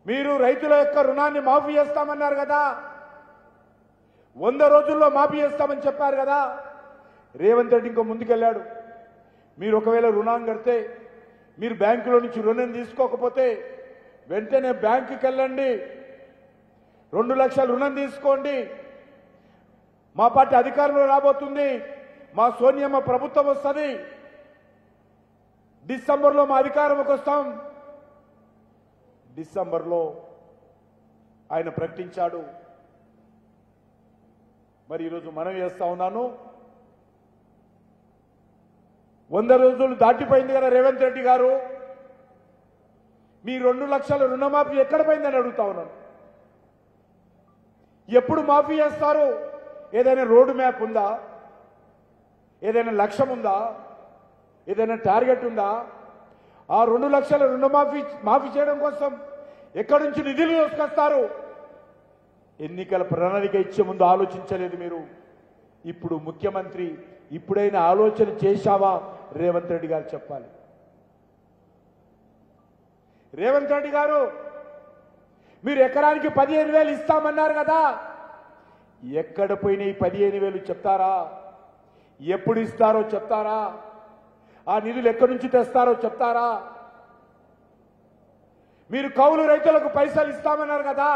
మీరు రైతుల యొక్క రుణాన్ని మాఫీ చేస్తామన్నారు కదా, 100 రోజుల్లో మాఫీ చేస్తామని చెప్పారు కదా. రేవంత్ రెడ్డి ఇంకో ముందుకెళ్ళాడు. మీరు ఒకవేళ రుణం కడితే, మీరు బ్యాంకులో నుంచి రుణం తీసుకోకపోతే వెంటనే బ్యాంకుకి వెళ్ళండి, 2 లక్షల రుణం తీసుకోండి. మా పార్టీ అధికారంలో రాబోతుంది, మా సోనియమ్మ ప్రభుత్వం వస్తుంది, డిసెంబర్లో మా అధికారంలోకి వస్తాం. డిసెంబర్లో ఆయన ప్రకటించాడు. మరి ఈరోజు మనం చేస్తా ఉన్నాను. 100 రోజులు దాటిపోయింది కదా రేవంత్ రెడ్డి గారు, మీ 2 లక్షల రుణమాఫీ ఎక్కడ పోయిందని అడుగుతా ఉన్నాను. ఎప్పుడు మాఫీ చేస్తారు? ఏదైనా రోడ్ మ్యాప్ ఉందా? ఏదైనా లక్ష్యం ఉందా? ఏదైనా టార్గెట్ ఉందా? ఆ 2 లక్షల మాఫీ చేయడం కోసం ఎక్కడి నుంచి నిధులు తీసుకొస్తారు? ఎన్నికల ప్రణాళిక ఇచ్చే ముందు ఆలోచించలేదు మీరు. ఇప్పుడు ముఖ్యమంత్రి, ఇప్పుడైనా ఆలోచన చేశావా? రేవంత్ రెడ్డి గారు చెప్పాలి. రేవంత్ రెడ్డి గారు, మీరు ఎకరానికి 15,000 ఇస్తామన్నారు కదా, ఎక్కడ పోయినా ఈ 15,000 చెప్తారా? ఎప్పుడు ఇస్తారో చెప్తారా? ఆ నిధులు ఎక్కడి నుంచి తెస్తారో చెప్తారా? మీరు కౌలు రైతులకు పైసలు ఇస్తామన్నారు కదా,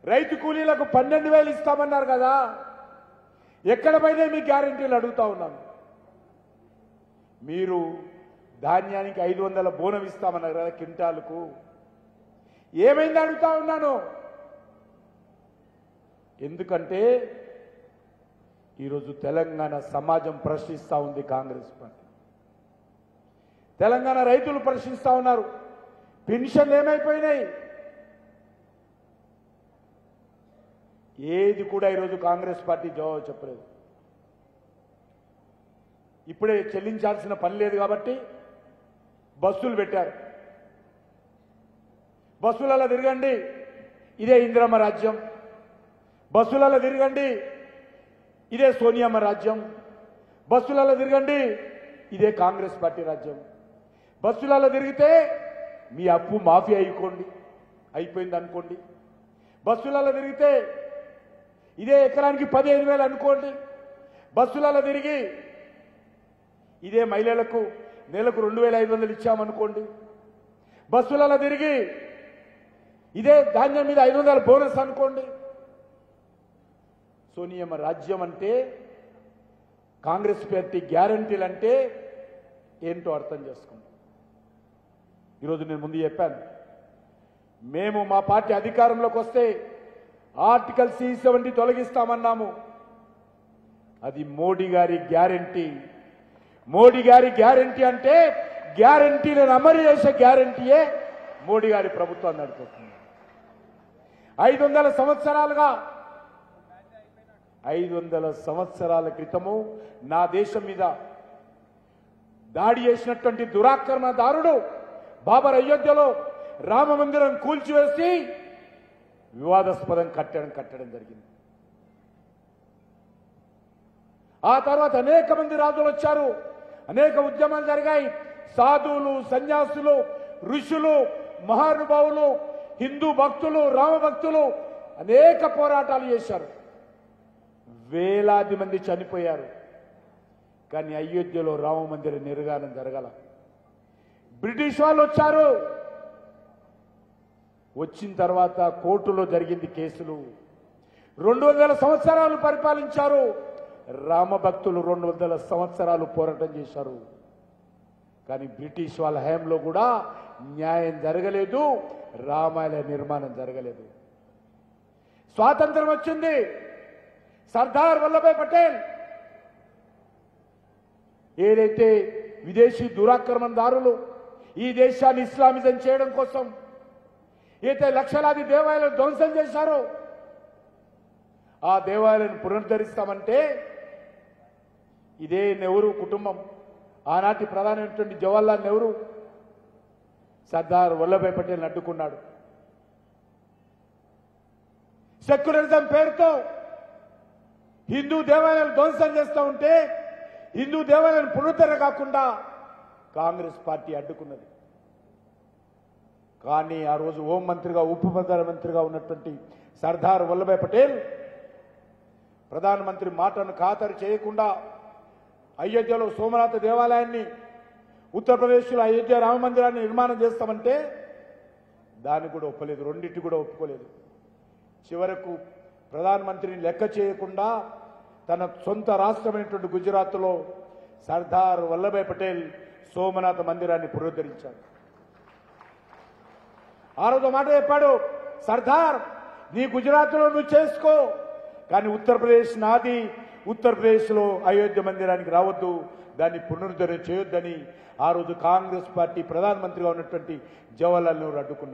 రైతు కూలీలకు 12,000 ఇస్తామన్నారు కదా, ఎక్కడ పోయినా మీ గ్యారెంటీలు అడుగుతా ఉన్నాను. మీరు ధాన్యానికి 500 బోనం ఇస్తామన్నారు కదా క్వింటాలకు, ఏమైంది అడుగుతా ఉన్నాను. ఎందుకంటే ఈరోజు తెలంగాణ సమాజం ప్రశ్నిస్తూ ఉంది కాంగ్రెస్ పార్టీ, తెలంగాణ రైతులు ప్రశ్నిస్తూ ఉన్నారు. పెన్షన్లు ఏమైపోయినాయి? ఏది కూడా ఈరోజు కాంగ్రెస్ పార్టీ జవాబు చెప్పలేదు. ఇప్పుడే చెల్లించాల్సిన పని లేదు కాబట్టి బస్సులు పెట్టారు. బస్సులలో తిరగండి, ఇదే ఇందిరమ్మ రాజ్యం. బస్సులలో తిరగండి, ఇదే సోనియమ్మ రాజ్యం. బస్సులలో తిరగండి, ఇదే కాంగ్రెస్ పార్టీ రాజ్యం. బస్సులలో తిరిగితే మీ అప్పు మాఫీ అయిపోయింది అనుకోండి. బస్సులలో తిరిగితే ఇదే ఎకరానికి 15,000 అనుకోండి. బస్సులలో తిరిగి ఇదే మహిళలకు నెలకు 2,500 ఇచ్చామనుకోండి. బస్సులలో తిరిగి ఇదే ధాన్యం మీద 500 బోనస్ అనుకోండి. సోనియమ్మ రాజ్యం అంటే, కాంగ్రెస్ పార్టీ గ్యారంటీలు అంటే ఏంటో అర్థం చేసుకోండి. ఈరోజు నేను ముందు చెప్పాను, మేము మా పార్టీ అధికారంలోకి వస్తే ఆర్టికల్ 370 తొలగిస్తామన్నాము. అది మోడీ గారి గ్యారంటీ. మోడీ గారి గ్యారంటీ అంటే గ్యారంటీలను అమలు చేసే గ్యారంటీయే మోడీ గారి ప్రభుత్వం నడుపుతుంది. 500 సంవత్సరాలుగా 500 సంవత్సరాల క్రితము నా దేశం మీద దాడి చేసినటువంటి దురాక్రమణదారుడు బాబర్ అయోధ్యలో రామ మందిరం కూల్చివేసి వివాదాస్పదం కట్టడం జరిగింది. ఆ తర్వాత అనేక మంది రాజులు వచ్చారు, అనేక ఉద్యమాలు జరిగాయి. సాధువులు, సన్యాసులు, ఋషులు, మహానుభావులు, హిందూ భక్తులు, రామ భక్తులు అనేక పోరాటాలు చేశారు. వేలాది మంది చనిపోయారు. కానీ అయోధ్యలో రామ మందిర నిర్మాణం జరగల. బ్రిటిష్ వాళ్ళు వచ్చారు. వచ్చిన తర్వాత కోర్టులో జరిగింది కేసులు. 200 సంవత్సరాలు పరిపాలించారు. రామభక్తులు 200 సంవత్సరాలు పోరాటం చేశారు. కానీ బ్రిటిష్ వాళ్ళ హయాంలో కూడా న్యాయం జరగలేదు, రామాలయ నిర్మాణం జరగలేదు. స్వాతంత్రం వచ్చింది. సర్దార్ వల్లభాయ్ పటేల్ ఏదైతే విదేశీ దురాక్రమణదారులు ఈ దేశాన్ని ఇస్లామిజం చేయడం కోసం అయితే లక్షలాది దేవాలయాలను ధ్వంసం చేశారో ఆ దేవాలయాలను పునరుద్ధరిస్తామంటే ఇదే నెహ్రూ కుటుంబం, ఆనాటి ప్రధానమైనటువంటి జవహర్లాల్ నెహ్రూ సర్దార్ వల్లభాయ్ పటేల్ అడ్డుకున్నాడు. సెక్యులరిజం పేరుతో హిందూ దేవాలయాలు ధ్వంసం చేస్తూ ఉంటే హిందూ దేవాలయాలను పునరుద్ధరణ కాకుండా కాంగ్రెస్ పార్టీ అడ్డుకున్నది. కానీ ఆ రోజు హోం మంత్రిగా ఉప ప్రధానమంత్రిగా ఉన్నటువంటి సర్దార్ వల్లభాయ్ పటేల్ ప్రధానమంత్రి మాటను ఖాతరు చేయకుండా అయోధ్యలో సోమనాథ దేవాలయాన్ని, ఉత్తరప్రదేశ్లో అయోధ్య రామ మందిరాన్ని నిర్మాణం చేస్తామంటే దాన్ని కూడా ఒప్పలేదు, రెండింటి కూడా ఒప్పుకోలేదు. చివరకు ప్రధానమంత్రిని లెక్క చేయకుండా తన సొంత రాష్ట్రమైనటువంటి గుజరాత్లో సర్దార్ వల్లభాయ్ పటేల్ సోమనాథ మందిరాన్ని పునరుద్ధరించాడు. ఆ రోజు మాట చెప్పాడు, సర్దార్ నీ గుజరాత్లో నువ్వు చేసుకో, కానీ ఉత్తరప్రదేశ్ నాది, ఉత్తరప్రదేశ్లో అయోధ్య మందిరానికి రావద్దు, దాన్ని పునరుద్ధరణ చేయొద్దని ఆ రోజు కాంగ్రెస్ పార్టీ ప్రధానమంత్రిగా ఉన్నటువంటి జవహర్లాల్ నెహ్రూ అడ్డుకున్నాడు.